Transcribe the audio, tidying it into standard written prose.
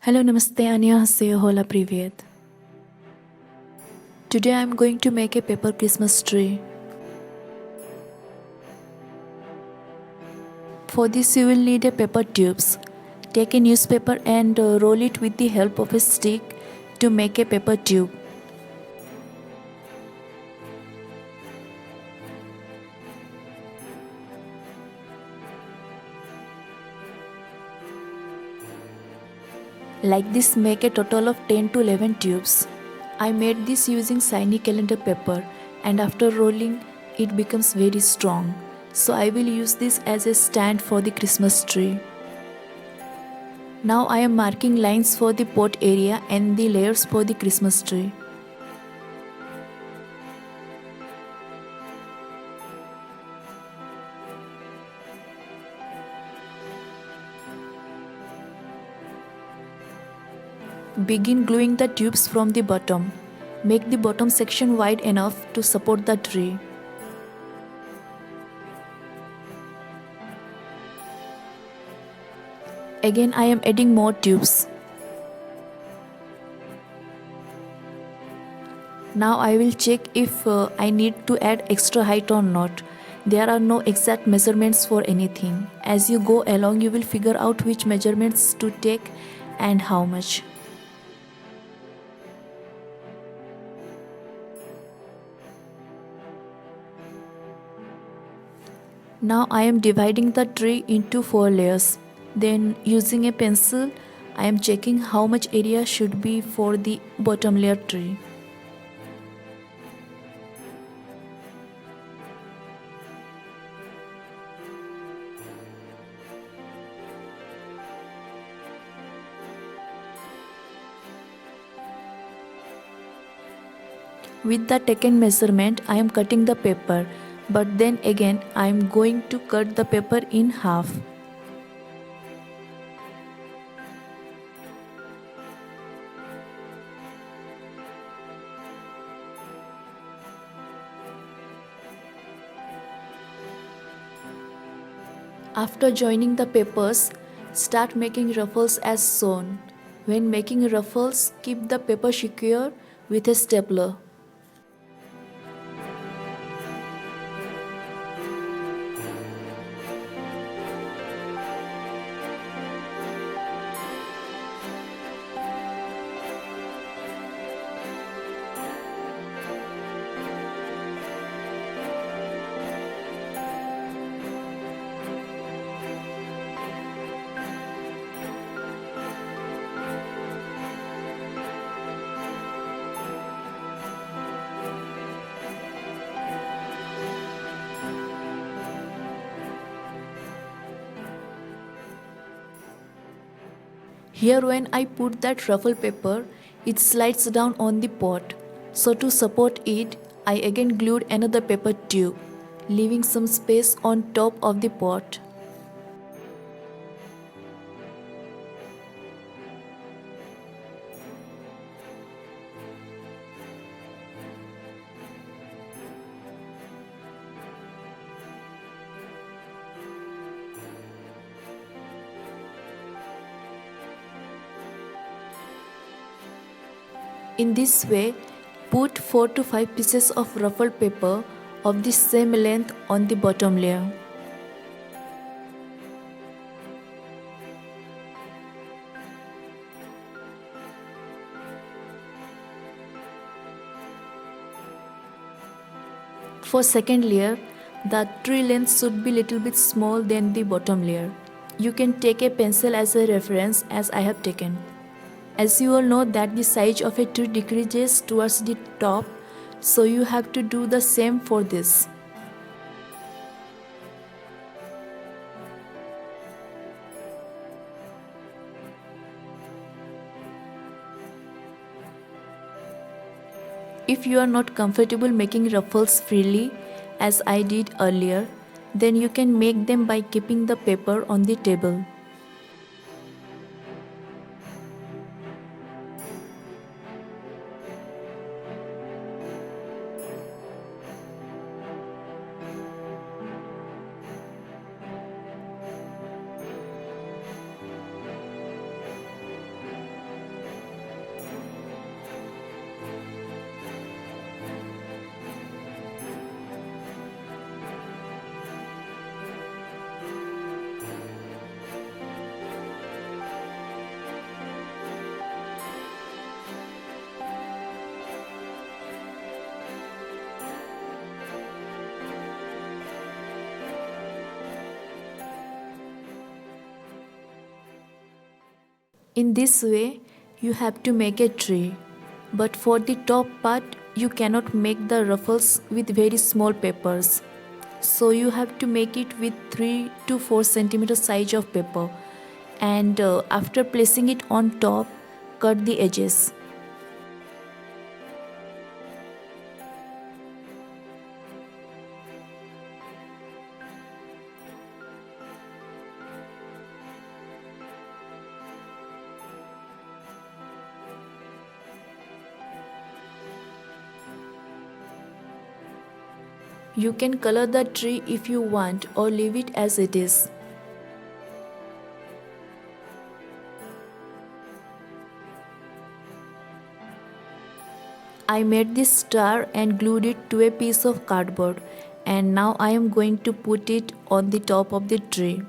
Hello, namaste, annyeonghaseyo, hola, privyet. Today I am going to make a paper Christmas tree. For this you will need a paper tubes. Take a newspaper and roll it with the help of a stick to make a paper tube. Like this, make a total of 10 to 11 tubes. I made this using shiny calendar paper, and after rolling it becomes very strong. So I will use this as a stand for the Christmas tree. Now I am marking lines for the pot area and the layers for the Christmas tree. Begin gluing the tubes from the bottom. Make the bottom section wide enough to support the tree. Again I am adding more tubes. Now I will check if I need to add extra height or not. There are no exact measurements for anything. As you go along you will figure out which measurements to take and how much. Now I am dividing the tree into 4 layers. Then using a pencil, I am checking how much area should be for the bottom layer tree. With the taken measurement, I am cutting the paper, but then again I am going to cut the paper in half. After joining the papers, start making ruffles as shown. When making ruffles, keep the paper secure with a stapler. Here when I put that ruffle paper, it slides down on the pot. So to support it, I again glued another paper tube, leaving some space on top of the pot. In this way, put 4 to 5 pieces of ruffled paper of the same length on the bottom layer. For second layer, the tree length should be little bit small than the bottom layer. You can take a pencil as a reference as I have taken. As you all know that the size of a tree decreases towards the top, so you have to do the same for this. If you are not comfortable making ruffles freely, as I did earlier, then you can make them by keeping the paper on the table. In this way, you have to make a tree. But for the top part, you cannot make the ruffles with very small papers. So you have to make it with 3 to 4 centimeter size of paper. And after placing it on top, cut the edges. You can color the tree if you want or leave it as it is. I made this star and glued it to a piece of cardboard, and now I am going to put it on the top of the tree.